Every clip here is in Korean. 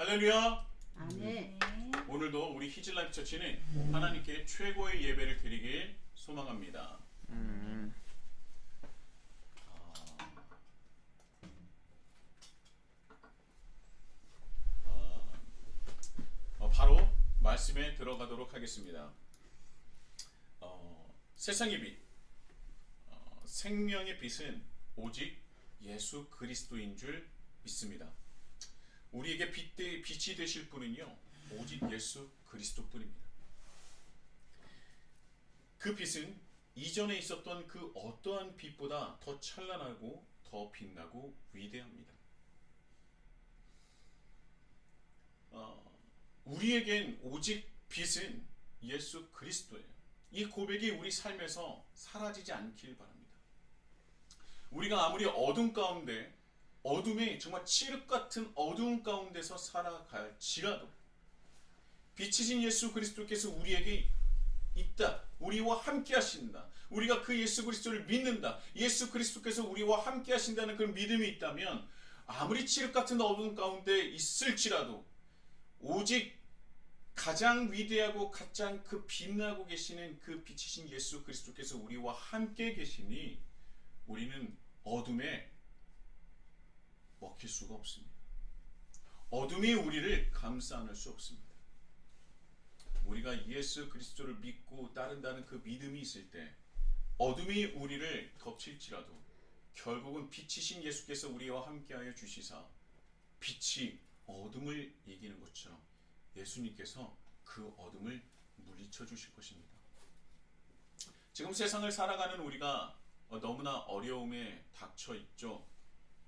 할렐루야. 아멘. 오늘도 우리 히즐라이프 처치는 하나님께 최고의 예배를 드리길 소망합니다. 바로 말씀에 들어가도록 하겠습니다. 세상의 빛, 생명의 빛은 오직 예수 그리스도인 줄 믿습니다. 우리에게 빛이 되실 분은요, 오직 예수 그리스도뿐입니다. 그 빛은 이전에 있었던 그 어떠한 빛보다 더 찬란하고 더 빛나고 위대합니다. 우리에겐 오직 빛은 예수 그리스도예요. 이 고백이 우리 삶에서 사라지지 않길 바랍니다. 우리가 아무리 어둠 가운데, 어둠이 정말 칠흑 같은 어두운 가운데서 살아갈지라도 빛이신 예수 그리스도께서 우리에게 있다, 우리와 함께 하신다, 우리가 그 예수 그리스도를 믿는다, 예수 그리스도께서 우리와 함께 하신다는 그런 믿음이 있다면 아무리 칠흑 같은 어두운 가운데 있을지라도 오직 가장 위대하고 가장 그 빛나고 계시는 그 빛이신 예수 그리스도께서 우리와 함께 계시니 우리는 어둠에 먹힐 수가 없습니다. 어둠이 우리를 감싸 안을 수 없습니다. 우리가 예수 그리스도를 믿고 따른다는 그 믿음이 있을 때 어둠이 우리를 덮칠지라도 결국은 빛이신 예수께서 우리와 함께하여 주시사 빛이 어둠을 이기는 것처럼 예수님께서 그 어둠을 물리쳐 주실 것입니다. 지금 세상을 살아가는 우리가 너무나 어려움에 닥쳐 있죠.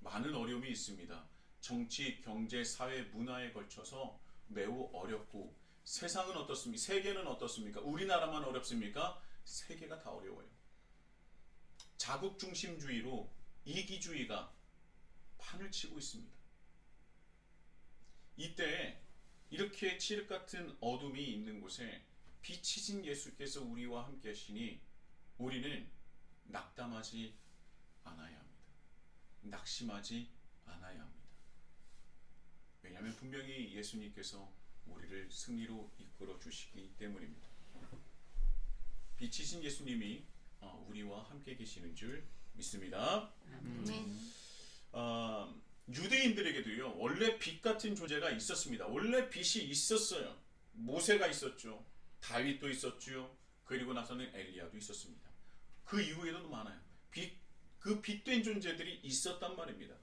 많은 어려움이 있습니다. 정치, 경제, 사회, 문화에 걸쳐서 매우 어렵고, 세상은 어떻습니까? 세계는 어떻습니까? 우리나라만 어렵습니까? 세계가 다 어려워요. 자국중심주의로 이기주의가 판을 치고 있습니다. 이때 이렇게 칠흑 같은 어둠이 있는 곳에 빛이신 예수께서 우리와 함께 하시니 우리는 낙담하지 않아야 합니다. 낙심하지 않아야 합니다. 왜냐하면 분명히 예수님께서 우리를 승리로 이끌어 주시기 때문입니다. 빛이신 예수님이 우리와 함께 계시는 줄 믿습니다. 유대인들에게도요, 원래 빛 같은 존재가 있었습니다. 원래 빛이 있었어요. 모세가 있었죠. 다윗도 있었죠. 그리고 나서는 엘리야도 있었습니다. 그 이후에도 많아요. 그 빛된 존재들이 있었단 말입니다.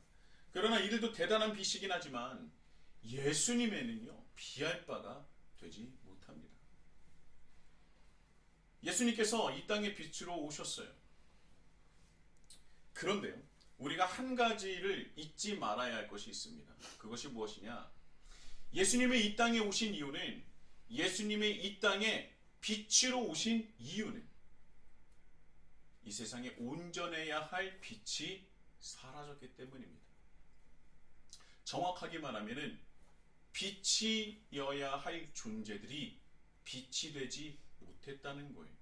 그러나 이들도 대단한 빛이긴 하지만 예수님에는요, 비할 바가 되지 못합니다. 예수님께서 이 땅의 빛으로 오셨어요. 그런데요, 우리가 한 가지를 잊지 말아야 할 것이 있습니다. 그것이 무엇이냐? 예수님의 이 땅에 오신 이유는, 예수님의 이 땅에 빛으로 오신 이유는 이 세상에 온전해야 할 빛이 사라졌기 때문입니다. 정확하게 말하면은 빛이여야 할 존재들이 빛이 되지 못했다는 거예요.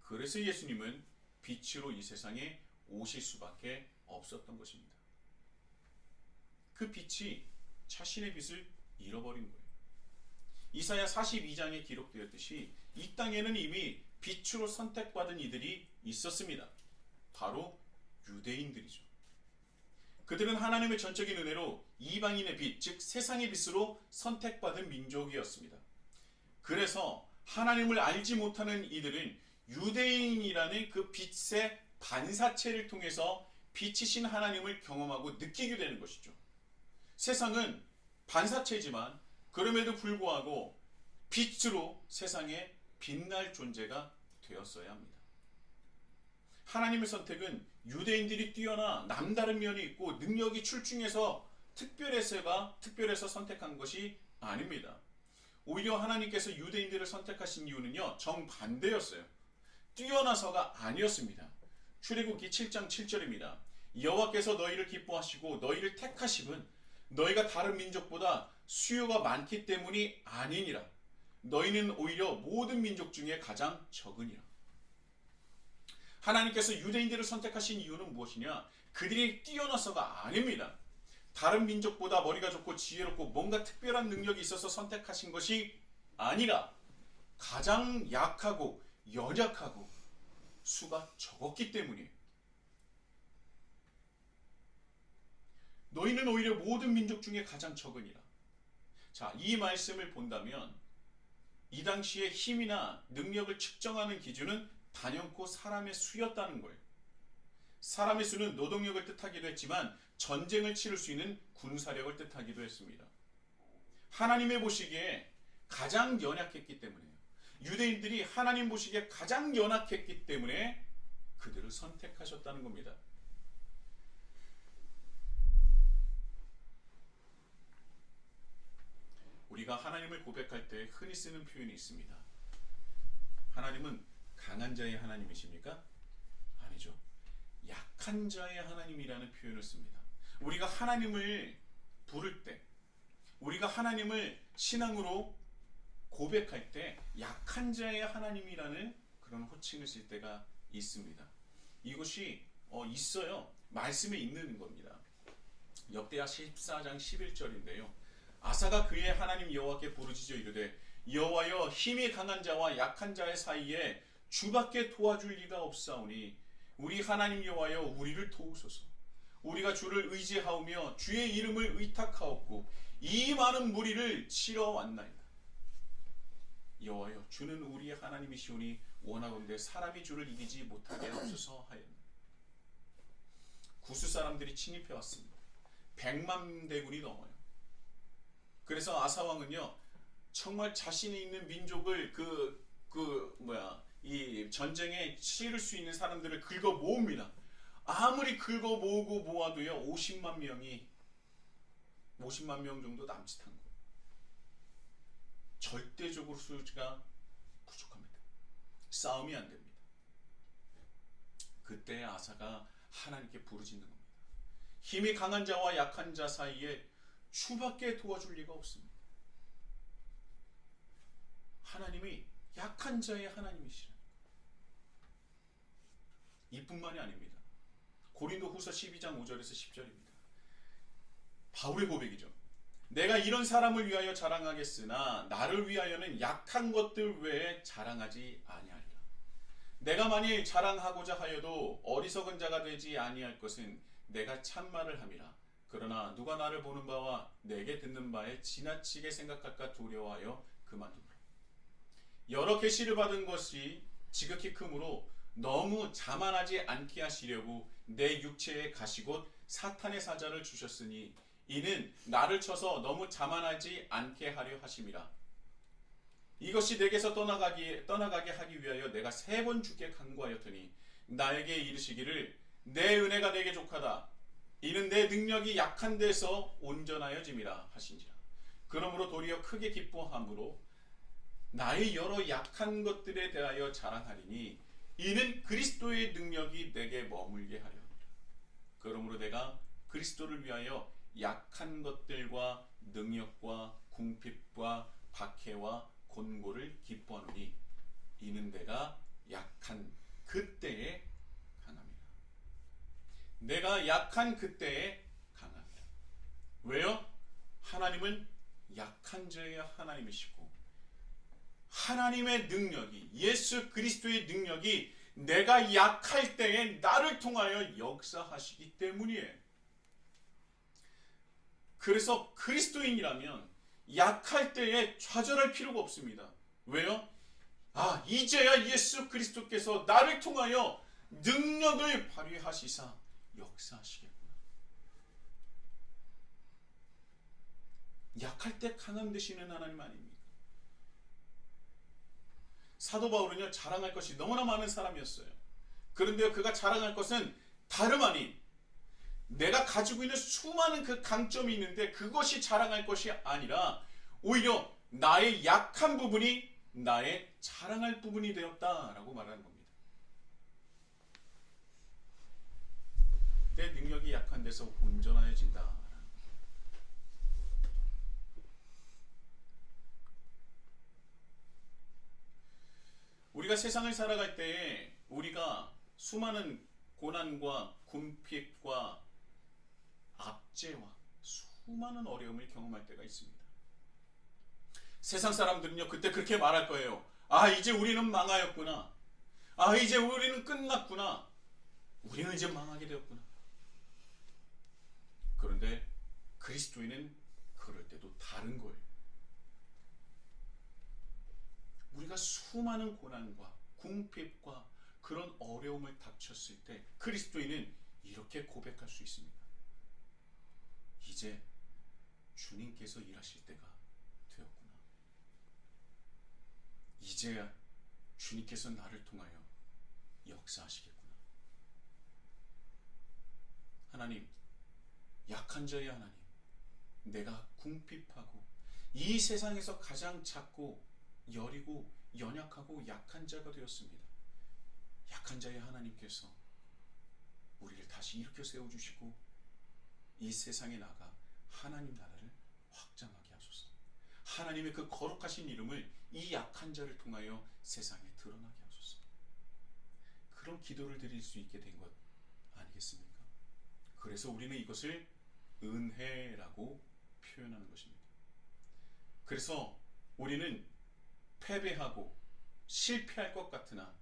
그래서 예수님은 빛으로 이 세상에 오실 수밖에 없었던 것입니다. 그 빛이 자신의 빛을 잃어버린 거예요. 이사야 42장에 기록되었듯이 이 땅에는 이미 빛으로 선택받은 이들이 있었습니다. 바로 유대인들이죠. 그들은 하나님의 전적인 은혜로 이방인의 빛, 즉 세상의 빛으로 선택받은 민족이었습니다. 그래서 하나님을 알지 못하는 이들은 유대인이라는 그 빛의 반사체를 통해서 빛이신 하나님을 경험하고 느끼게 되는 것이죠. 세상은 반사체지만 그럼에도 불구하고 빛으로 세상에 빛날 존재가 되었어야 합니다. 하나님의 선택은 유대인들이 뛰어나 남다른 면이 있고 능력이 출중해서 특별해서 선택한 것이 아닙니다. 오히려 하나님께서 유대인들을 선택하신 이유는요, 정반대였어요. 뛰어나서가 아니었습니다. 출애굽기 7장 7절입니다. 여호와께서 너희를 기뻐하시고 너희를 택하심은 너희가 다른 민족보다 수요가 많기 때문이 아니니라. 너희는 오히려 모든 민족 중에 가장 적으니라. 하나님께서 유대인들을 선택하신 이유는 무엇이냐? 그들이 뛰어나서가 아닙니다. 다른 민족보다 머리가 좋고 지혜롭고 뭔가 특별한 능력이 있어서 선택하신 것이 아니라 가장 약하고 연약하고 수가 적었기 때문이에요. 너희는 오히려 모든 민족 중에 가장 적으니라. 자, 이 말씀을 본다면 이 당시에 힘이나 능력을 측정하는 기준은 단연코 사람의 수였다는 거예요. 사람의 수는 노동력을 뜻하기도 했지만 전쟁을 치를 수 있는 군사력을 뜻하기도 했습니다. 하나님의 보시기에 가장 연약했기 때문에요. 유대인들이 하나님 보시기에 가장 연약했기 때문에 그들을 선택하셨다는 겁니다. 우리가 하나님을 고백할 때 흔히 쓰는 표현이 있습니다. 하나님은 강한 자의 하나님이십니까? 아니죠. 약한 자의 하나님이라는 표현을 씁니다. 우리가 하나님을 부를 때, 우리가 하나님을 신앙으로 고백할 때 약한 자의 하나님이라는 그런 호칭을 쓸 때가 있습니다. 이것이 있어요. 말씀에 있는 겁니다. 역대하 14장 11절인데요. 아사가 그의 하나님 여호와께 부르짖어 이르되 여호와여 힘이 강한 자와 약한 자의 사이에 주밖에 도와줄 리가 없사오니 우리 하나님 여호와여 우리를 도우소서. 우리가 주를 의지하오며 주의 이름을 의탁하옵고 이 많은 무리를 치러 왔나이다. 여호와여 주는 우리의 하나님이시오니 원하건대 사람이 주를 이기지 못하게 하옵소서 하였다. 구스 사람들이 침입해 왔습니다. 100만 대군이 넘어요. 그래서 아사 왕은요 정말 자신이 있는 민족을 이 전쟁에 치를 수 있는 사람들을 긁어 모읍니다. 아무리 긁어 모으고 모아도요 50만 명 정도 남짓한 거예요. 절대적으로 수가 부족합니다. 싸움이 안 됩니다. 그때 아사가 하나님께 부르짖는 겁니다. 힘이 강한 자와 약한 자 사이에 주밖에 도와줄 리가 없습니다. 하나님이 약한 자의 하나님이시라. 이뿐만이 아닙니다. 고린도 후서 12장 5절에서 10절입니다. 바울의 고백이죠. 내가 이런 사람을 위하여 자랑하겠으나 나를 위하여는 약한 것들 외에 자랑하지 아니하리라. 내가 만일 자랑하고자 하여도 어리석은 자가 되지 아니할 것은 내가 참말을 함이라. 그러나 누가 나를 보는 바와 내게 듣는 바에 지나치게 생각할까 두려워하여 그만두라. 여러 계시를 받은 것이 지극히 크므로 너무 자만하지 않게 하시려고 내 육체에 가시곧 사탄의 사자를 주셨으니 이는 나를 쳐서 너무 자만하지 않게 하려 하심이라. 이것이 내게서 떠나가게 하기 위하여 내가 3번 주께 간구하였더니 나에게 이르시기를 내 은혜가 내게 족하다. 이는 내 능력이 약한 데서 온전하여짐이라 하신지라. 그러므로 도리어 크게 기뻐함으로 나의 여러 약한 것들에 대하여 자랑하리니 이는 그리스도의 능력이 내게 머물게 하려니라. 그러므로 내가 그리스도를 위하여 약한 것들과 능력과 궁핍과 박해와 곤고를 기뻐하노니 이는 내가 약한 그때에 강함이라. 내가 약한 그때에 강함이라. 왜요? 하나님은 약한 자의 하나님이시고 하나님의 능력이 예수 그리스도의 능력이 내가 약할 때에 나를 통하여 역사하시기 때문이에요. 그래서 그리스도인이라면 약할 때에 좌절할 필요가 없습니다. 왜요? 이제야 예수 그리스도께서 나를 통하여 능력을 발휘하시사 역사하시겠구나. 약할 때 강함 되시는 하나님 아닙니까? 사도 바울은요 자랑할 것이 너무나 많은 사람이었어요. 그런데 그가 자랑할 것은 다름 아닌 내가 가지고 있는 수많은 그 강점이 있는데 그것이 자랑할 것이 아니라 오히려 나의 약한 부분이 나의 자랑할 부분이 되었다라고 말하는 겁니다. 내 능력이 약한 데서 온전해진다. 우리가 세상을 살아갈 때에 우리가 수많은 고난과 궁핍과 압제와 수많은 어려움을 경험할 때가 있습니다. 세상 사람들은요, 그때 그렇게 말할 거예요. 아, 이제 우리는 망하였구나. 아, 이제 우리는 끝났구나. 우리는 이제 망하게 되었구나. 그런데 그리스도인은 그럴 때도 다른 거예요. 우리가 수많은 고난과 궁핍과 그런 어려움을 닥쳤을 때 그리스도인은 이렇게 고백할 수 있습니다. 이제 주님께서 일하실 때가 되었구나. 이제야 주님께서 나를 통하여 역사하시겠구나. 하나님, 약한 자의 하나님, 내가 궁핍하고 이 세상에서 가장 작고 여리고 연약하고 약한 자가 되었습니다. 약한 자의 하나님께서 우리를 다시 일으켜 세워주시고 이 세상에 나가 하나님 나라를 확장하게 하소서. 하나님의 그 거룩하신 이름을 이 약한 자를 통하여 세상에 드러나게 하소서. 그런 기도를 드릴 수 있게 된 것 아니겠습니까? 그래서 우리는 이것을 은혜라고 표현하는 것입니다. 그래서 우리는 패배하고 실패할 것 같으나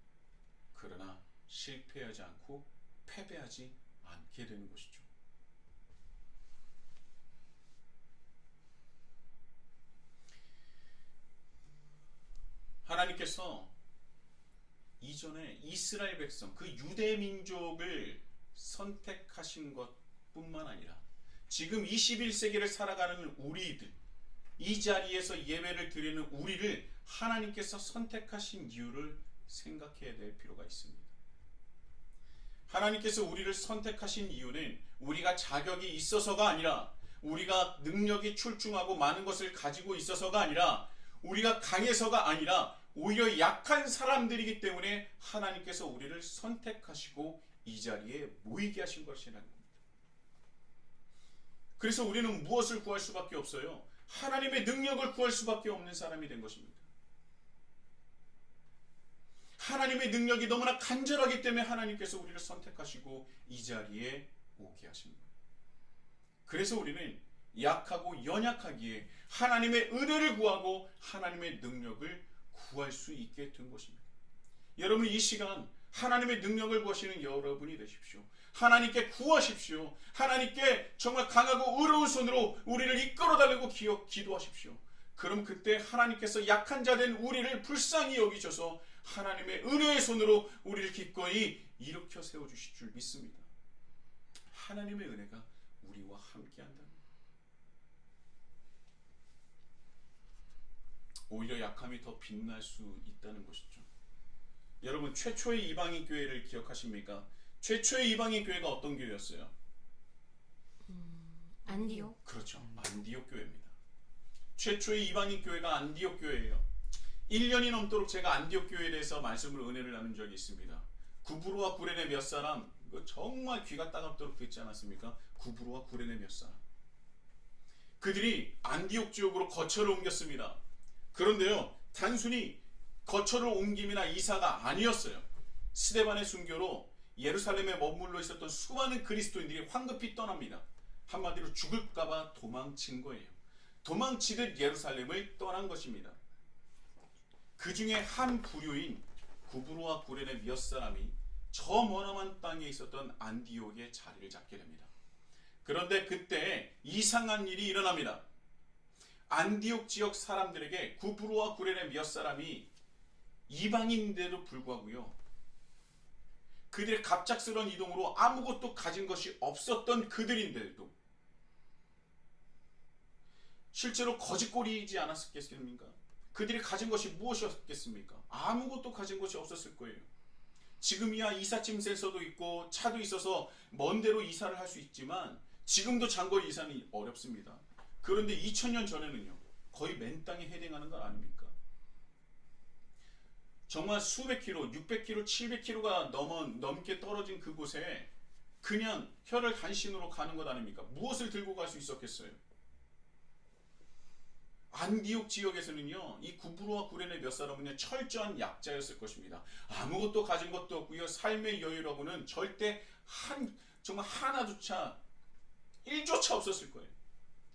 그러나 실패하지 않고 패배하지 않게 되는 것이죠. 하나님께서 이전에 이스라엘 백성, 그 유대 민족을 선택하신 것뿐만 아니라 지금 21세기를 살아가는 우리들, 이 자리에서 예배를 드리는 우리를 하나님께서 선택하신 이유를 생각해야 될 필요가 있습니다. 하나님께서 우리를 선택하신 이유는 우리가 자격이 있어서가 아니라, 우리가 능력이 출중하고 많은 것을 가지고 있어서가 아니라, 우리가 강해서가 아니라 오히려 약한 사람들이기 때문에 하나님께서 우리를 선택하시고 이 자리에 모이게 하신 것이라는 겁니다. 그래서 우리는 무엇을 구할 수밖에 없어요? 하나님의 능력을 구할 수밖에 없는 사람이 된 것입니다. 하나님의 능력이 너무나 간절하기 때문에 하나님께서 우리를 선택하시고 이 자리에 오게 하신 거예요. 그래서 우리는 약하고 연약하기에 하나님의 은혜를 구하고 하나님의 능력을 구할 수 있게 된 것입니다. 여러분, 이 시간 하나님의 능력을 구하시는 여러분이 되십시오. 하나님께 구하십시오. 하나님께 정말 강하고 의로운 손으로 우리를 이끌어달라고 기도하십시오. 그럼 그때 하나님께서 약한 자 된 우리를 불쌍히 여기셔서 하나님의 은혜의 손으로 우리를 기꺼이 일으켜 세워주실 줄 믿습니다. 하나님의 은혜가 우리와 함께한다. 오히려 약함이 더 빛날 수 있다는 것이죠. 여러분, 최초의 이방인 교회를 기억하십니까? 최초의 이방인 교회가 어떤 교회였어요? 안디옥? 그렇죠. 안디옥 교회입니다. 최초의 이방인 교회가 안디옥 교회예요. 1년이 넘도록 제가 안디옥 교회에 대해서 말씀을 은혜를 나눈 적이 있습니다. 구브로와 구레네 몇 사람, 정말 귀가 따갑도록 듣지 않았습니까? 구브로와 구레네 몇 사람. 그들이 안디옥 지역으로 거처를 옮겼습니다. 그런데요, 단순히 거처를 옮김이나 이사가 아니었어요. 스데반의 순교로 예루살렘에 머물러 있었던 수많은 그리스도인들이 황급히 떠납니다. 한마디로 죽을까봐 도망친 거예요. 도망치듯 예루살렘을 떠난 것입니다. 그 중에 한 부류인 구브로와 구레네 몇 사람이 저 머나먼 땅에 있었던 안디옥에 자리를 잡게 됩니다. 그런데 그때 이상한 일이 일어납니다. 안디옥 지역 사람들에게 구브로와 구레네 몇 사람이 이방인인데도 불구하고요, 그들의 갑작스러운 이동으로 아무것도 가진 것이 없었던 그들인데도 실제로 거짓골이지 않았겠습니까? 그들이 가진 것이 무엇이었겠습니까? 아무것도 가진 것이 없었을 거예요. 지금이야 이삿짐 센서도 있고 차도 있어서 먼 데로 이사를 할 수 있지만 지금도 장거리 이사는 어렵습니다. 그런데 2000년 전에는요, 거의 맨 땅에 해당하는 것 아닙니까? 정말 수백 킬로, 600킬로, 700킬로가 넘게 떨어진 그곳에 그냥 혈을 단신으로 가는 것 아닙니까? 무엇을 들고 갈 수 있었겠어요? 안디옥 지역에서는요, 이 구브로와 구레네 몇 사람은요, 철저한 약자였을 것입니다. 아무것도 가진 것도 없고요, 삶의 여유라고는 절대 정말 하나조차 1조차 없었을 거예요.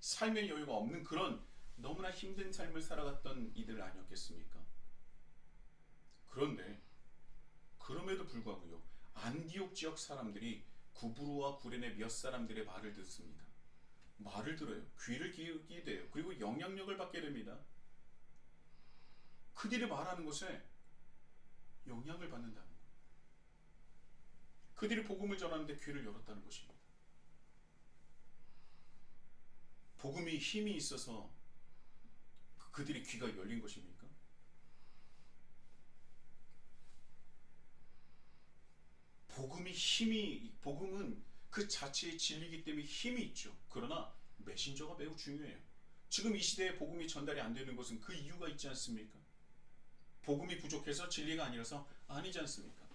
삶의 여유가 없는 그런 너무나 힘든 삶을 살아갔던 이들 아니었겠습니까? 그런데 그럼에도 불구하고요, 안디옥 지역 사람들이 구브로와 구레네 몇 사람들의 말을 듣습니다. 말을 들어요. 귀를 기울이게 돼요. 그리고 영향력을 받게 됩니다. 그들이 말하는 것에 영향을 받는다는 거예요. 그들이 복음을 전하는데 귀를 열었다는 것입니다. 복음이 힘이 있어서 그들의 귀가 열린 것입니까? 복음은 그 자체의 진리이기 때문에 힘이 있죠. 그러나 메신저가 매우 중요해요. 지금 이 시대에 복음이 전달이 안 되는 것은 그 이유가 있지 않습니까? 복음이 부족해서 진리가 아니라서 아니지 않습니까?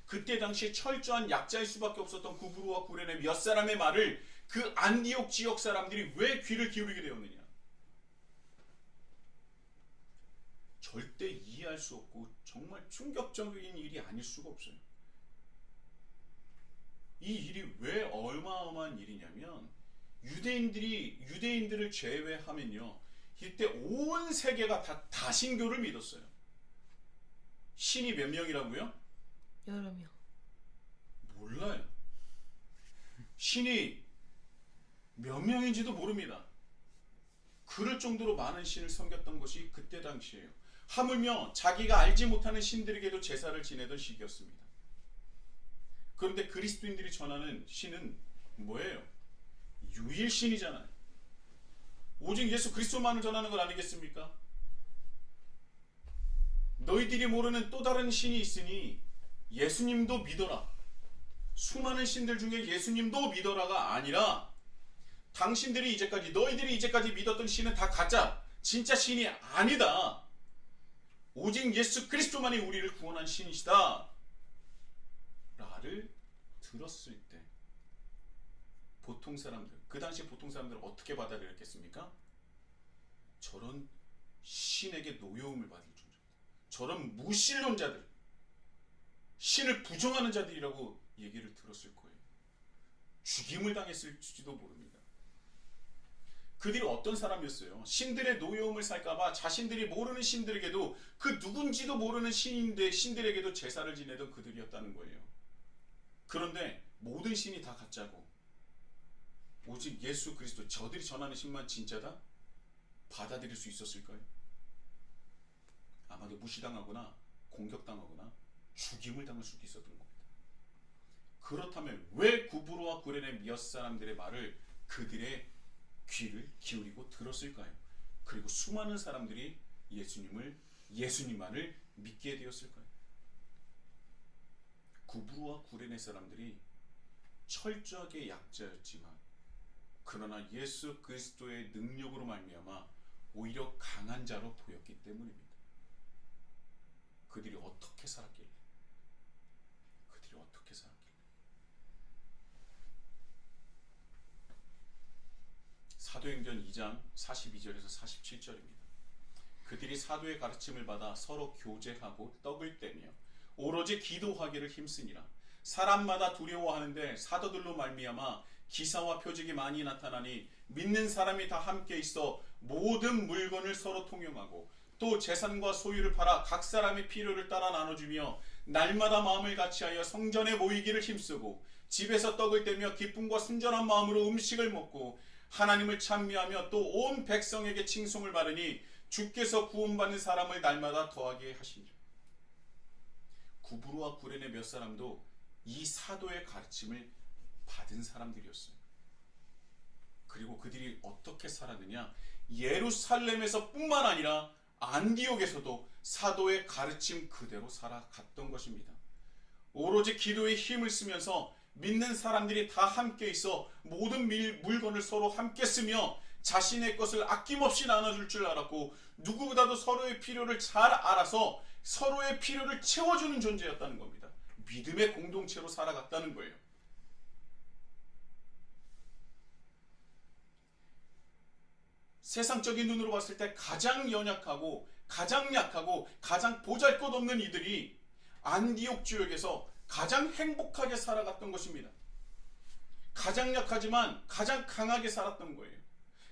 그때 당시 철저한 약자일 수밖에 없었던 구브로와 구레네 몇 사람의 말을 그 안디옥 지역 사람들이 왜 귀를 기울이게 되었느냐? 절대 이해할 수 없고 정말 충격적인 일이 아닐 수가 없어요. 이 일이 왜 어마어마한 일이냐면 유대인들을 제외하면요, 이때 온 세계가 다 다신교를 믿었어요. 신이 몇 명이라고요? 여러 명. 몰라요. 신이 몇 명인지도 모릅니다. 그럴 정도로 많은 신을 섬겼던 것이 그때 당시예요. 하물며 자기가 알지 못하는 신들에게도 제사를 지내던 시기였습니다. 그런데 그리스도인들이 전하는 신은 뭐예요? 유일신이잖아요. 오직 예수 그리스도만을 전하는 것 아니겠습니까? 너희들이 모르는 또 다른 신이 있으니 예수님도 믿어라. 수많은 신들 중에 예수님도 믿어라가 아니라 너희들이 이제까지 믿었던 신은 다 가짜, 진짜 신이 아니다. 오직 예수 그리스도만이 우리를 구원한 신이시다 라를 들었을 때 그 당시 보통 사람들은 어떻게 받아들였겠습니까? 저런 신에게 노여움을 받을 존재, 저런 무신론자들, 신을 부정하는 자들이라고 얘기를 들었을 거예요. 죽임을 당했을지도 모릅니다. 그들이 어떤 사람이었어요? 신들의 노여움을 살까봐 자신들이 모르는 신들에게도, 그 누군지도 모르는 신들에게도 제사를 지내던 그들이었다는 거예요. 그런데 모든 신이 다 가짜고 오직 예수 그리스도, 저들이 전하는 신만 진짜다? 받아들일 수 있었을까요? 아마도 무시당하거나 공격당하거나 죽임을 당할 수도 있었던 겁니다. 그렇다면 왜 구브로와 구레네 몇 사람들의 말을 그들의 귀를 기울이고 들었을까요? 그리고 수많은 사람들이 예수님만을 믿게 되었을까요? 구브로와 구레네 사람들이 철저하게 약자였지만 그러나 예수 그리스도의 능력으로 말미암아 오히려 강한 자로 보였기 때문입니다. 그들이 어떻게 살았길래? 사도행전 2장 42절에서 47절입니다. 그들이 사도의 가르침을 받아 서로 교제하고 떡을 떼며 오로지 기도하기를 힘쓰니라. 사람마다 두려워하는데 사도들로 말미암아 기사와 표적이 많이 나타나니 믿는 사람이 다 함께 있어 모든 물건을 서로 통용하고 또 재산과 소유를 팔아 각 사람의 필요를 따라 나눠주며 날마다 마음을 같이하여 성전에 모이기를 힘쓰고 집에서 떡을 떼며 기쁨과 순전한 마음으로 음식을 먹고 하나님을 찬미하며 또 온 백성에게 칭송을 받으니 주께서 구원받는 사람을 날마다 더하게 하시니라. 구브로와 구레네 몇 사람도 이 사도의 가르침을 받은 사람들이었어요. 그리고 그들이 어떻게 살았느냐? 예루살렘에서 뿐만 아니라 안디옥에서도 사도의 가르침 그대로 살아갔던 것입니다. 오로지 기도에 힘을 쓰면서 믿는 사람들이 다 함께 있어 모든 물건을 서로 함께 쓰며 자신의 것을 아낌없이 나눠줄 줄 알았고 누구보다도 서로의 필요를 잘 알아서 서로의 필요를 채워주는 존재였다는 겁니다. 믿음의 공동체로 살아갔다는 거예요. 세상적인 눈으로 봤을 때 가장 연약하고 가장 약하고 가장 보잘것없는 이들이 안디옥 지역에서 가장 행복하게 살아갔던 것입니다. 가장 약하지만 가장 강하게 살았던 거예요.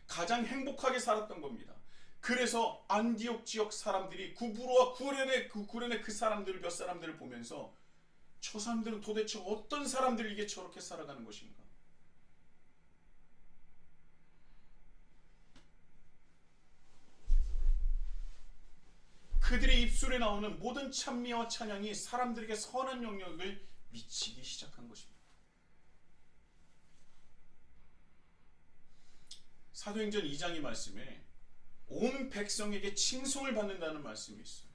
가장 행복하게 살았던 겁니다. 그래서 안디옥 지역 사람들이 구브로와 구레네 그 사람들을 몇 사람들을 보면서 저 사람들은 도대체 어떤 사람들이 이게 저렇게 살아가는 것인가? 그들의 입술에 나오는 모든 찬미와 찬양이 사람들에게 선한 영향을 미치기 시작한 것입니다. 사도행전 2장의 말씀에 온 백성에게 칭송을 받는다는 말씀이 있어요.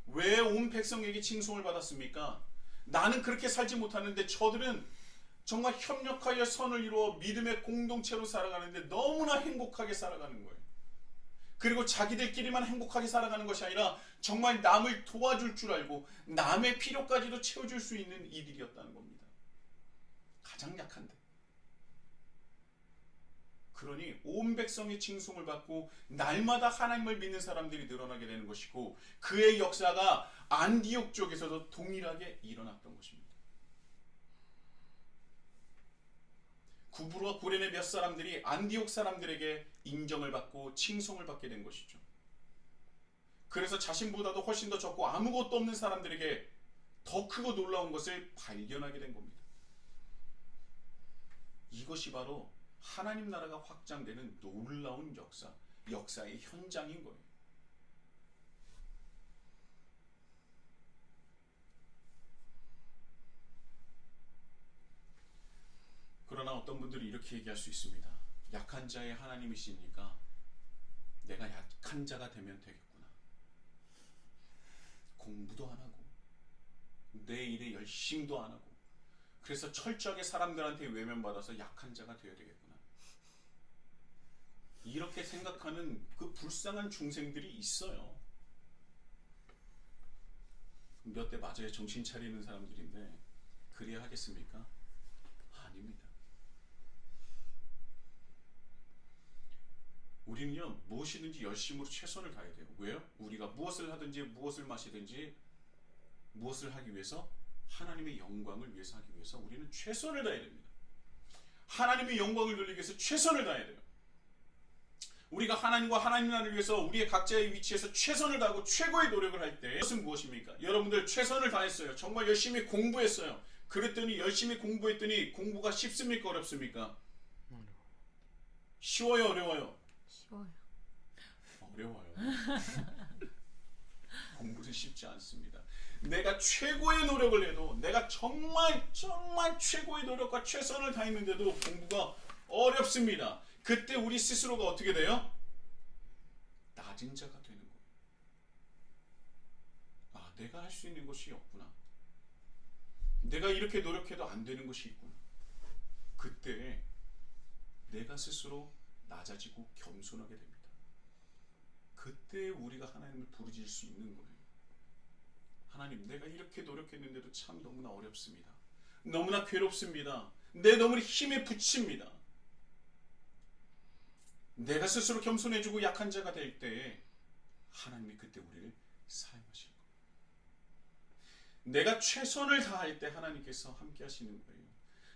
왜 온 백성에게 칭송을 받았습니까? 나는 그렇게 살지 못하는데 저들은 정말 협력하여 선을 이루어 믿음의 공동체로 살아가는데 너무나 행복하게 살아가는 거예요. 그리고 자기들끼리만 행복하게 살아가는 것이 아니라 정말 남을 도와줄 줄 알고 남의 필요까지도 채워줄 수 있는 이들이었다는 겁니다. 가장 약한데. 그러니 온 백성의 칭송을 받고 날마다 하나님을 믿는 사람들이 늘어나게 되는 것이고 그의 역사가 안디옥 쪽에서도 동일하게 일어났던 것입니다. 구브로와 구레네 몇 사람들이 안디옥 사람들에게 인정을 받고 칭송을 받게 된 것이죠. 그래서 자신보다도 훨씬 더 적고 아무것도 없는 사람들에게 더 크고 놀라운 것을 발견하게 된 겁니다. 이것이 바로 하나님 나라가 확장되는 놀라운 역사의 현장인 거예요. 그러나 어떤 분들이 이렇게 얘기할 수 있습니다. 약한 자의 하나님이시니까 내가 약한 자가 되면 되겠구나. 공부도 안 하고 내 일에 열심도 안 하고 그래서 철저하게 사람들한테 외면받아서 약한 자가 되어야 되겠구나. 이렇게 생각하는 그 불쌍한 중생들이 있어요. 몇 대 맞아야 정신 차리는 사람들인데 그래야 하겠습니까? 아닙니다. 우리는요 무엇이든지 열심으로 최선을 다해야 돼요. 왜요? 우리가 무엇을 하든지 무엇을 마시든지 무엇을 하기 위해서 하나님의 영광을 위해서 하기 위해서 우리는 최선을 다해야 됩니다. 하나님의 영광을 돌리기 위해서 최선을 다해야 돼요. 우리가 하나님과 하나님 나라를 위해서 우리의 각자의 위치에서 최선을 다하고 최고의 노력을 할 때 그것은 무엇입니까? 여러분들 최선을 다했어요. 정말 열심히 공부했어요. 그랬더니 열심히 공부했더니 공부가 쉽습니까? 어렵습니까? 쉬워요? 어려워요? 쉬워요. 어려워요. 공부는 쉽지 않습니다. 내가 최고의 노력을 해도 내가 정말 최고의 노력과 최선을 다했는데도 공부가 어렵습니다. 그때 우리 스스로가 어떻게 돼요? 낮은 자가 되는 거예요. 아, 내가 할 수 있는 것이 없구나. 내가 이렇게 노력해도 안 되는 것이 있구나. 그때 내가 스스로 낮아지고 겸손하게 됩니다. 그때 우리가 하나님을 부르짖을 수 있는 거예요. 하나님, 내가 이렇게 노력했는데도 참 너무나 어렵습니다. 너무나 괴롭습니다. 내 너무 힘에 부칩니다. 내가 스스로 겸손해지고 약한 자가 될 때에 하나님이 그때 우리를 사용하실 거예요. 내가 최선을 다할 때 하나님께서 함께 하시는 거예요.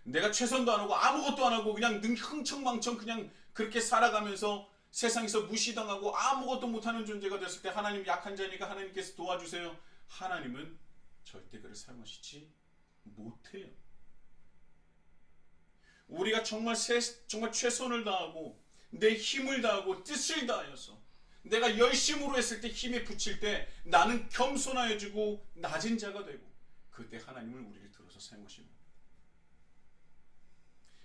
내가 최선도 안 하고 아무것도 안 하고 그냥 흥청망청 그냥 그렇게 살아가면서 세상에서 무시당하고 아무것도 못하는 존재가 됐을 때 하나님 약한 자니까 하나님께서 도와주세요. 하나님은 절대 그를 사용하시지 못해요. 우리가 정말 최선을 다하고 내 힘을 다하고 뜻을 다하여서 내가 열심으로 했을 때 힘에 붙일 때 나는 겸손하여지고 낮은 자가 되고 그때 하나님을 우리를 들어서 사용하십니다.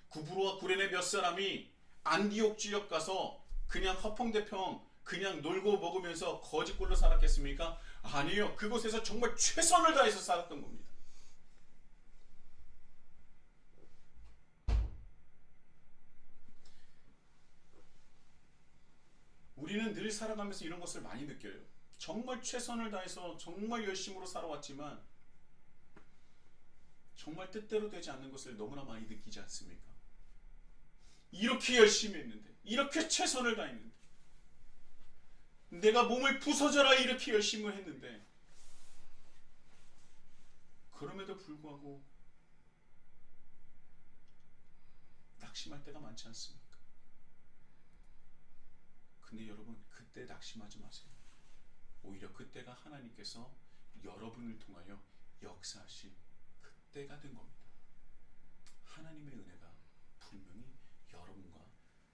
구브로와 구레네 몇 사람이 안디옥 지역 가서 그냥 허펑대평 그냥 놀고 먹으면서 거지꼴로 살았겠습니까? 아니요. 그곳에서 정말 최선을 다해서 살았던 겁니다. 우리는 늘 살아가면서 이런 것을 많이 느껴요. 정말 최선을 다해서 정말 열심으로 살아왔지만 정말 뜻대로 되지 않는 것을 너무나 많이 느끼지 않습니까? 이렇게 열심히 했는데 이렇게 최선을 다했는데 내가 몸을 부서져라 이렇게 열심히 했는데 그럼에도 불구하고 낙심할 때가 많지 않습니까? 근데 여러분, 그때 낙심하지 마세요. 오히려 그때가 하나님께서 여러분을 통하여 역사하신 그때가 된 겁니다. 하나님의 은혜가 분명히 여러분과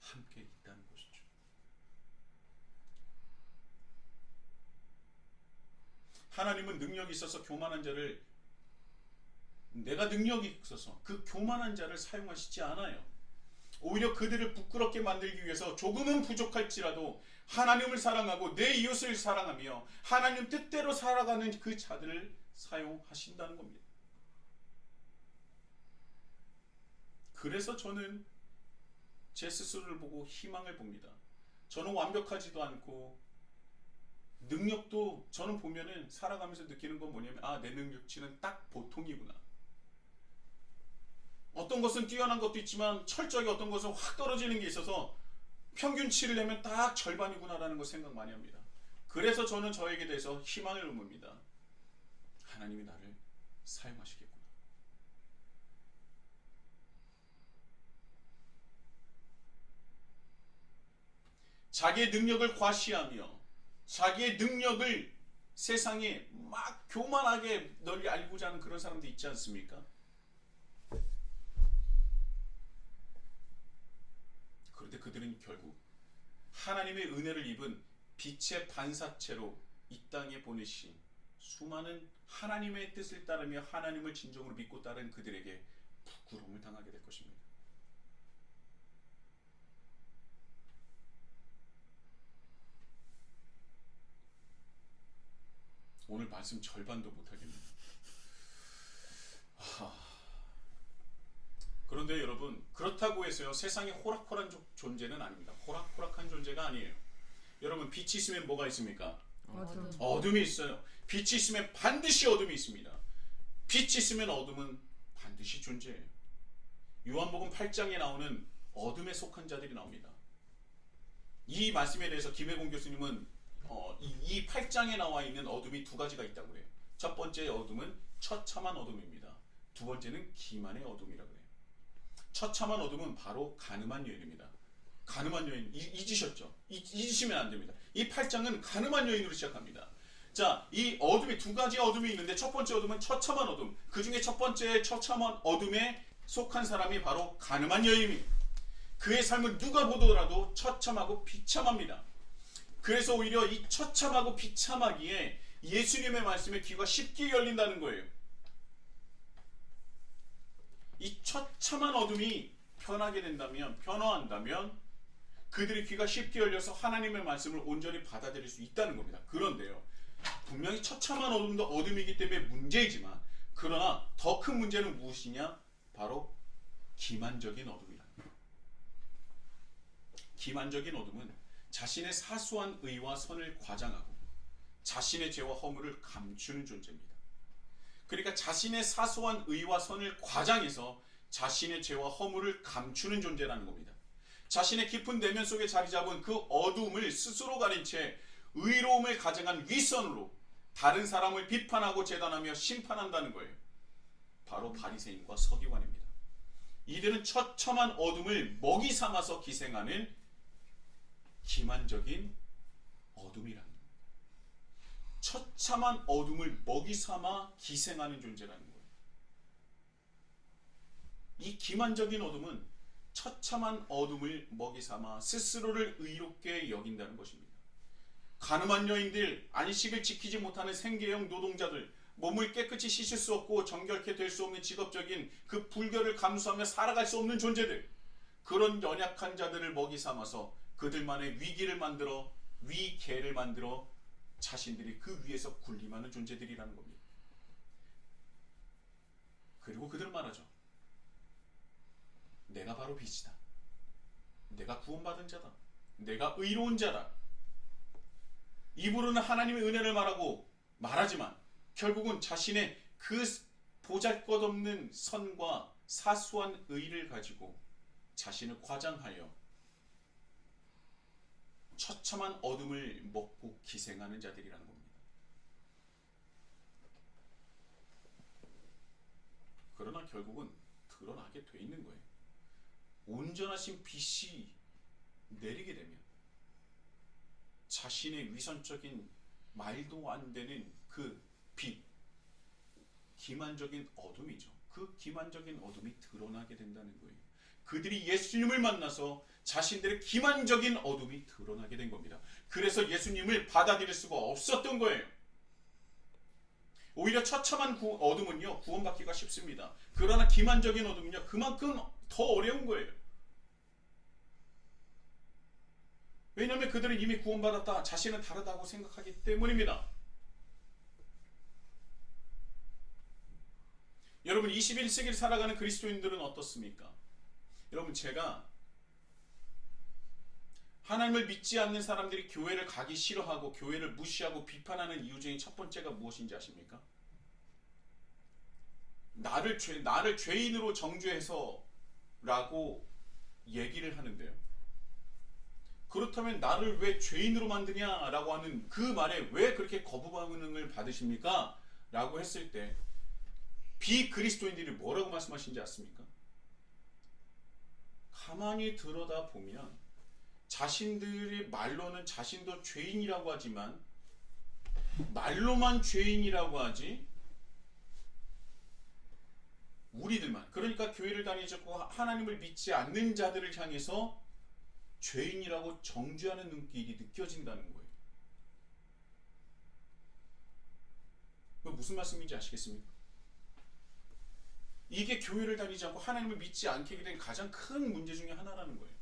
함께 있다는 것이죠. 하나님은 능력이 있어서 교만한 자를, 내가 능력이 있어서 그 교만한 자를 사용하시지 않아요. 오히려 그들을 부끄럽게 만들기 위해서 조금은 부족할지라도 하나님을 사랑하고 내 이웃을 사랑하며 하나님 뜻대로 살아가는 그 자들을 사용하신다는 겁니다. 그래서 저는 제 스스로를 보고 희망을 봅니다. 저는 완벽하지도 않고 능력도, 저는 보면은 살아가면서 느끼는 건 뭐냐면, 아, 내 능력치는 딱 보통이구나. 어떤 것은 뛰어난 것도 있지만 철저하게 어떤 것은 확 떨어지는 게 있어서 평균치를 내면 딱 절반이구나라는 걸 생각 많이 합니다. 그래서 저는 저에게 대해서 희망을 의문합니다. 하나님이 나를 사용하시겠구나. 자기의 능력을 과시하며 자기의 능력을 세상에 막 교만하게 널리 알고자 하는 그런 사람도 있지 않습니까? 그런데 그들은 결국 하나님의 은혜를 입은 빛의 반사체로 이 땅에 보내신 수많은 하나님의 뜻을 따르며 하나님을 진정으로 믿고 따른 그들에게 부끄러움을 당하게 될 것입니다. 오늘 말씀 절반도 못하겠네요. 그런데 여러분, 그렇다고 해서요, 세상에 호락호락한 존재는 아닙니다. 호락호락한 존재가 아니에요. 여러분, 빛이 있으면 뭐가 있습니까? 어둠이 있어요. 빛이 있으면 반드시 어둠이 있습니다. 빛이 있으면 어둠은 반드시 존재해요. 요한복음 8장에 나오는 어둠에 속한 자들이 나옵니다. 이 말씀에 대해서 김혜공 교수님은 이 8장에 나와 있는 어둠이 두 가지가 있다고 그래요. 첫 번째 어둠은 처참한 어둠입니다. 두 번째는 기만의 어둠이라고 그래요. 처참한 어둠은 바로 가늠한 여인입니다. 가늠한 여인 잊으셨죠? 잊으시면 안 됩니다. 이 8장은 가늠한 여인으로 시작합니다. 자, 이 어둠이 두 가지 어둠이 있는데 첫 번째 어둠은 처참한 어둠. 그 중에 첫 번째 처참한 어둠에 속한 사람이 바로 가늠한 여인입니다. 그의 삶은 누가 보더라도 처참하고 비참합니다. 그래서 오히려 이 처참하고 비참하기에 예수님의 말씀에 귀가 쉽게 열린다는 거예요. 이 처참한 어둠이 변화한다면 그들의 귀가 쉽게 열려서 하나님의 말씀을 온전히 받아들일 수 있다는 겁니다. 그런데요, 분명히 처참한 어둠도 어둠이기 때문에 문제이지만, 그러나 더 큰 문제는 무엇이냐? 바로 기만적인 어둠이라는 거예요. 기만적인 어둠은 자신의 사소한 의와 선을 과장하고 자신의 죄와 허물을 감추는 존재입니다. 그러니까 자신의 사소한 의와 선을 과장해서 자신의 죄와 허물을 감추는 존재라는 겁니다. 자신의 깊은 내면 속에 자리 잡은 그 어둠을 스스로 가린 채 의로움을 가정한 윗선으로 다른 사람을 비판하고 재단하며 심판한다는 거예요. 바로 바리새인과 서기관입니다. 이들은 처참한 어둠을 먹이 삼아서 기생하는 기만적인 어둠이라는 겁니다. 처참한 어둠을 먹이 삼아 기생하는 존재라는 거예요. 이 기만적인 어둠은 처참한 어둠을 먹이 삼아 스스로를 의롭게 여긴다는 것입니다. 가늠한 여인들, 안식을 지키지 못하는 생계형 노동자들, 몸을 깨끗이 씻을 수 없고 정결케 될 수 없는 직업적인 그 불결을 감수하며 살아갈 수 없는 존재들, 그런 연약한 자들을 먹이 삼아서 그들만의 위기를 만들어 위계를 만들어 자신들이 그 위에서 군림하는 존재들이라는 겁니다. 그리고 그들은 말하죠. 내가 바로 빛이다. 내가 구원받은 자다. 내가 의로운 자다. 입으로는 하나님의 은혜를 말하지만 결국은 자신의 그 보잘것없는 선과 사소한 의를 가지고 자신을 과장하여 처참한 어둠을 먹고 기생하는 자들이라는 겁니다. 그러나 결국은 드러나게 돼 있는 거예요. 온전하신 빛이 내리게 되면 자신의 위선적인 말도 안 되는 그 빛, 기만적인 어둠이죠. 그 기만적인 어둠이 드러나게 된다는 거예요. 그들이 예수님을 만나서 자신들의 기만적인 어둠이 드러나게 된 겁니다. 그래서 예수님을 받아들일 수가 없었던 거예요. 오히려 처참한 어둠은요, 구원받기가 쉽습니다. 그러나 기만적인 어둠은요, 그만큼 더 어려운 거예요. 왜냐하면 그들은 이미 구원받았다, 자신은 다르다고 생각하기 때문입니다. 여러분, 21세기를 살아가는 그리스도인들은 어떻습니까? 여러분, 제가 하나님을 믿지 않는 사람들이 교회를 가기 싫어하고 교회를 무시하고 비판하는 이유 중에 첫 번째가 무엇인지 아십니까? 나를 죄인으로 정죄해서 라고 얘기를 하는데요. 그렇다면 나를 왜 죄인으로 만드냐라고 하는 그 말에 왜 그렇게 거부 반응을 받으십니까? 라고 했을 때 비그리스도인들이 뭐라고 말씀하신지 아십니까? 가만히 들여다보면 자신들이 말로는 자신도 죄인이라고 하지만 말로만 죄인이라고 하지 우리들만, 그러니까 교회를 다니지 않고 하나님을 믿지 않는 자들을 향해서 죄인이라고 정죄하는 눈길이 느껴진다는 거예요. 무슨 말씀인지 아시겠습니까? 이게 교회를 다니지 않고 하나님을 믿지 않게 된 가장 큰 문제 중에 하나라는 거예요.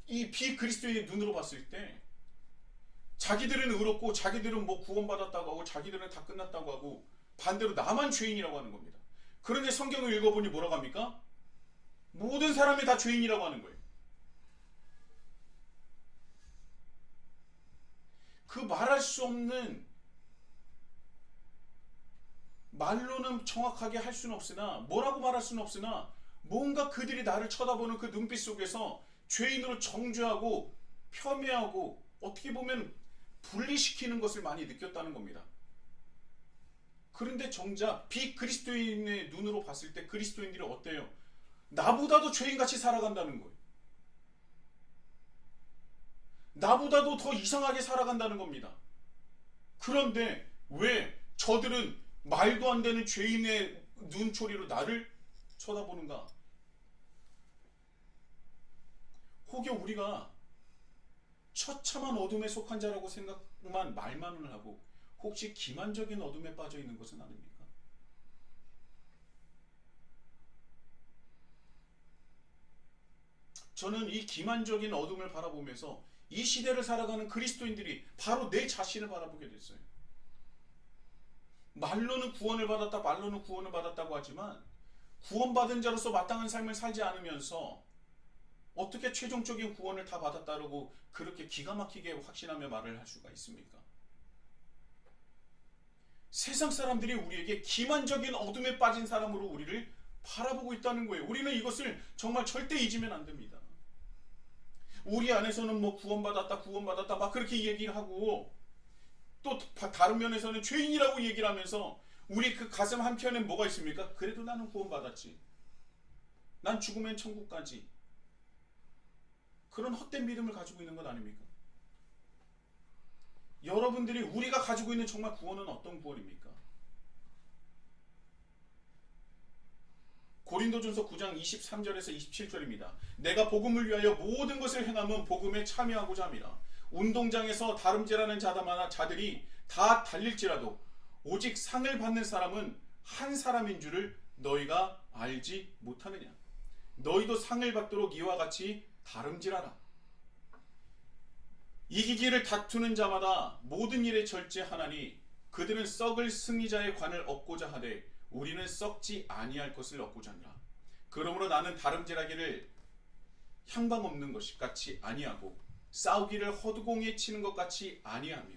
이 비그리스도인의 눈으로 봤을 때 자기들은 의롭고 자기들은 뭐 구원받았다고 하고 자기들은 다 끝났다고 하고 반대로 나만 죄인이라고 하는 겁니다. 그런데 성경을 읽어보니 뭐라고 합니까? 모든 사람이 다 죄인이라고 하는 거예요. 그 말할 수 없는, 말로는 정확하게 할 수는 없으나, 뭐라고 말할 수는 없으나 뭔가 그들이 나를 쳐다보는 그 눈빛 속에서 죄인으로 정죄하고 폄훼하고 어떻게 보면 분리시키는 것을 많이 느꼈다는 겁니다. 그런데 정작 비그리스도인의 눈으로 봤을 때 그리스도인들이 어때요? 나보다도 죄인같이 살아간다는 거예요. 나보다도 더 이상하게 살아간다는 겁니다. 그런데 왜 저들은 말도 안 되는 죄인의 눈초리로 나를 쳐다보는가? 혹여 우리가 처참한 어둠에 속한 자라고 생각만 말만을 하고 혹시 기만적인 어둠에 빠져 있는 것은 아닙니까? 저는 이 기만적인 어둠을 바라보면서 이 시대를 살아가는 그리스도인들이 바로 내 자신을 바라보게 됐어요. 말로는 구원을 받았다고 하지만 구원받은 자로서 마땅한 삶을 살지 않으면서 어떻게 최종적인 구원을 다 받았다고 그렇게 기가 막히게 확신하며 말을 할 수가 있습니까? 세상 사람들이 우리에게 기만적인 어둠에 빠진 사람으로 우리를 바라보고 있다는 거예요. 우리는 이것을 정말 절대 잊으면 안 됩니다. 우리 안에서는 뭐 구원받았다 막 그렇게 얘기를 하고 또 다른 면에서는 죄인이라고 얘기를 하면서 우리 그 가슴 한켠에 뭐가 있습니까? 그래도 나는 구원받았지. 난 죽으면 천국 가지. 그런 헛된 믿음을 가지고 있는 것 아닙니까? 여러분들이 우리가 가지고 있는 정말 구원은 어떤 구원입니까? 고린도전서 9장 23절에서 27절입니다. 내가 복음을 위하여 모든 것을 행함은 복음에 참여하고자 함이라. 운동장에서 다름질하는 자들이 다 달릴지라도 오직 상을 받는 사람은 한 사람인 줄을 너희가 알지 못하느냐. 너희도 상을 받도록 이와 같이 다름질하라. 이기기를 다투는 자마다 모든 일에 절제하나니 그들은 썩을 승리자의 관을 얻고자 하되 우리는 썩지 아니할 것을 얻고자 하니라. 그러므로 나는 다름질하기를 향방 없는 것 같이 아니하고 싸우기를 허두공에 치는 것 같이 아니하며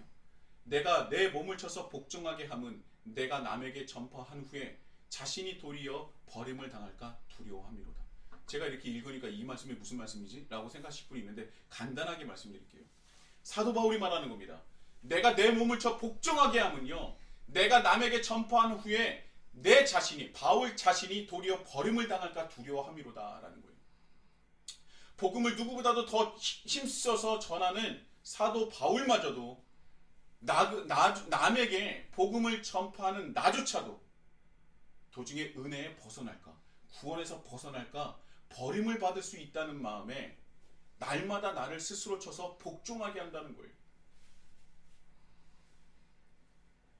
내가 내 몸을 쳐서 복종하게 함은 내가 남에게 전파한 후에 자신이 도리어 버림을 당할까 두려워함이로다. 제가 이렇게 읽으니까 이 말씀이 무슨 말씀이지? 라고 생각하실 분이 있는데 간단하게 말씀드릴게요. 사도 바울이 말하는 겁니다. 내가 내 몸을 쳐 복종하게 함은요, 내가 남에게 전파한 후에 내 자신이, 바울 자신이 도리어 버림을 당할까 두려워함이로다라는 거예요. 복음을 누구보다도 더 힘써서 전하는 사도 바울마저도 남에게 복음을 전파하는 나조차도 도중에 은혜에 벗어날까, 구원에서 벗어날까, 버림을 받을 수 있다는 마음에 날마다 나를 스스로 쳐서 복종하게 한다는 거예요.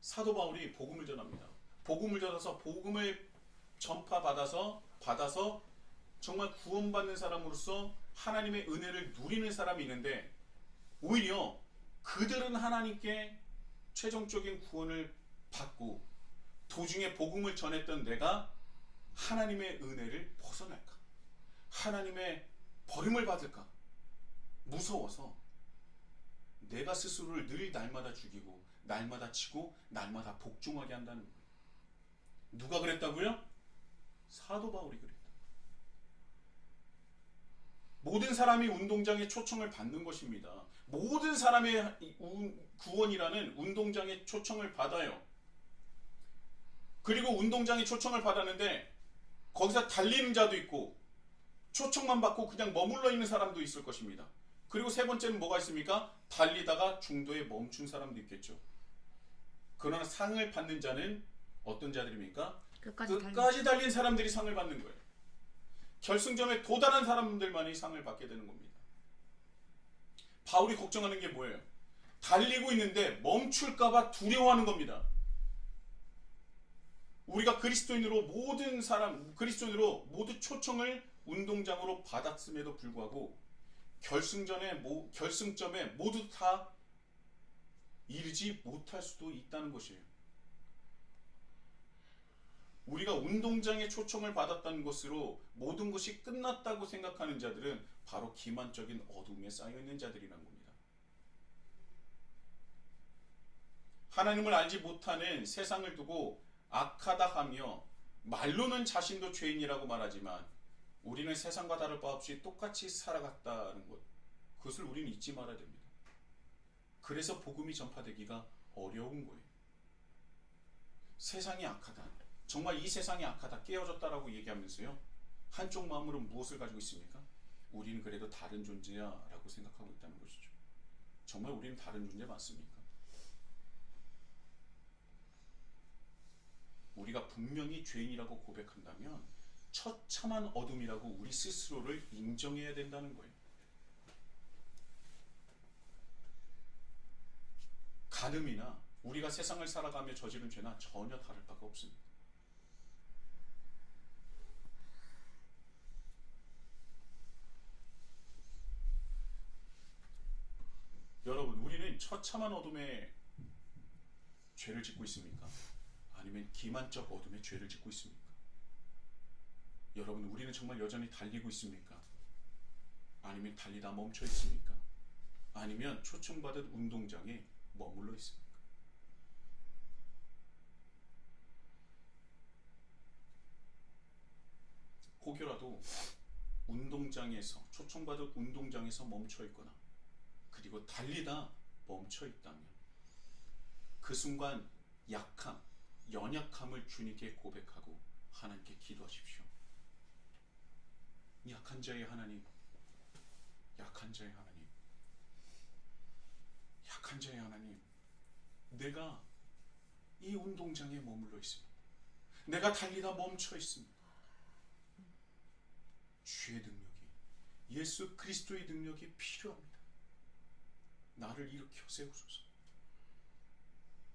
사도 바울이 복음을 전합니다. 복음을 전해서 복음을 전파받아서 정말 구원받는 사람으로서 하나님의 은혜를 누리는 사람이 있는데, 오히려 그들은 하나님께 최종적인 구원을 받고 도중에 복음을 전했던 내가 하나님의 은혜를 벗어날까, 하나님의 버림을 받을까 무서워서 내가 스스로를 늘 날마다 죽이고 날마다 치고 날마다 복종하게 한다는 거예요. 누가 그랬다고요? 사도 바울이 그랬다. 모든 사람이 운동장의 초청을 받는 것입니다. 모든 사람의 구원이라는 운동장의 초청을 받아요. 그리고 운동장의 초청을 받았는데 거기서 달리는 자도 있고 초청만 받고 그냥 머물러 있는 사람도 있을 것입니다. 그리고 세 번째는 뭐가 있습니까? 달리다가 중도에 멈춘 사람도 있겠죠. 그러나 상을 받는 자는 어떤 자들입니까? 끝까지 달린 사람들이 상을 받는 거예요. 결승점에 도달한 사람들만이 상을 받게 되는 겁니다. 바울이 걱정하는 게 뭐예요? 달리고 있는데 멈출까봐 두려워하는 겁니다. 우리가 그리스도인으로 모두 초청을 운동장으로 받았음에도 불구하고 결승점에 모두 다 이르지 못할 수도 있다는 것이에요. 우리가 운동장에 초청을 받았다는 것으로 모든 것이 끝났다고 생각하는 자들은 바로 기만적인 어둠에 쌓여있는 자들이라는 겁니다. 하나님을 알지 못하는 세상을 두고 악하다 하며 말로는 자신도 죄인이라고 말하지만 우리는 세상과 다를 바 없이 똑같이 살아갔다는 것, 그것을 우리는 잊지 말아야 됩니다. 그래서 복음이 전파되기가 어려운 거예요. 세상이 악하다, 정말 이 세상이 악하다, 깨어졌다라고 얘기하면서요, 한쪽 마음으로 무엇을 가지고 있습니까? 우리는 그래도 다른 존재야 라고 생각하고 있다는 것이죠. 정말 우리는 다른 존재 맞습니까? 우리가 분명히 죄인이라고 고백한다면 처참한 어둠이라고 우리 스스로를 인정해야 된다는 거예요. 간음이나 우리가 세상을 살아가며 저지른 죄나 전혀 다를 바가 없습니다. 여러분, 우리는 처참한 어둠에 죄를 짓고 있습니까? 아니면 기만적 어둠에 죄를 짓고 있습니까? 여러분, 우리는 정말 여전히 달리고 있습니까? 아니면 달리다 멈춰 있습니까? 아니면 초청받은 운동장에 머물러 있습니까? 혹여라도 운동장에서, 초청받은 운동장에서 멈춰 있거나 그리고 달리다 멈춰 있다면 그 순간 약함, 연약함을 주님께 고백하고 하나님께 기도하십시오. 약한 자의 하나님, 약한 자의 하나님, 약한 자의 하나님, 내가 이 운동장에 머물러 있습니다. 내가 달리다 멈춰 있습니다. 주의 능력이, 예수 그리스도의 능력이 필요합니다. 나를 일으켜 세우소서,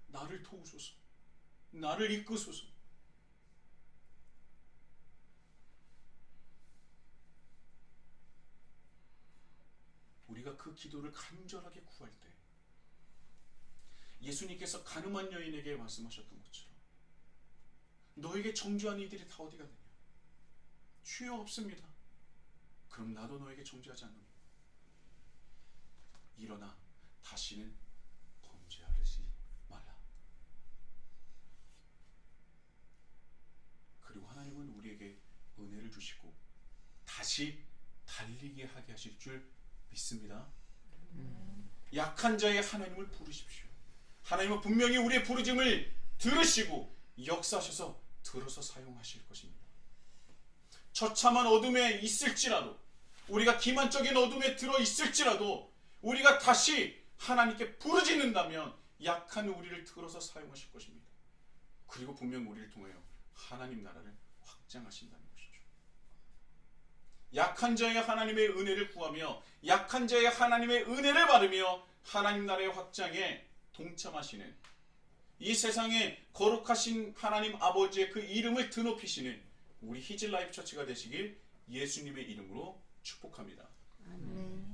나를 도우소서, 나를 이끄소서. 우리가 그 기도를 간절하게 구할 때 예수님께서 가늠한 여인에게 말씀하셨던 것처럼 너에게 정죄한 이들이 다 어디 가느냐? 주여 없습니다. 그럼 나도 너에게 정죄하지 않노니 일어나 다시는 범죄하지 말라. 그리고 하나님은 우리에게 은혜를 주시고 다시 달리게 하게 하실 줄 믿습니다. 약한 자의 하나님을 부르십시오. 하나님은 분명히 우리의 부르짐을 들으시고 역사하셔서 들어서 사용하실 것입니다. 처참한 어둠에 있을지라도, 우리가 기만적인 어둠에 들어 있을지라도 우리가 다시 하나님께 부르짖는다면 약한 우리를 들어서 사용하실 것입니다. 그리고 분명 우리를 통하여 하나님 나라를 확장하신다는 것이죠. 약한 자의 하나님의 은혜를 구하며 약한 자의 하나님의 은혜를 받으며 하나님 나라의 확장에 동참하시는, 이 세상에 거룩하신 하나님 아버지의 그 이름을 드높이시는 우리 히즐라이프 처치가 되시길 예수님의 이름으로 축복합니다. 아멘.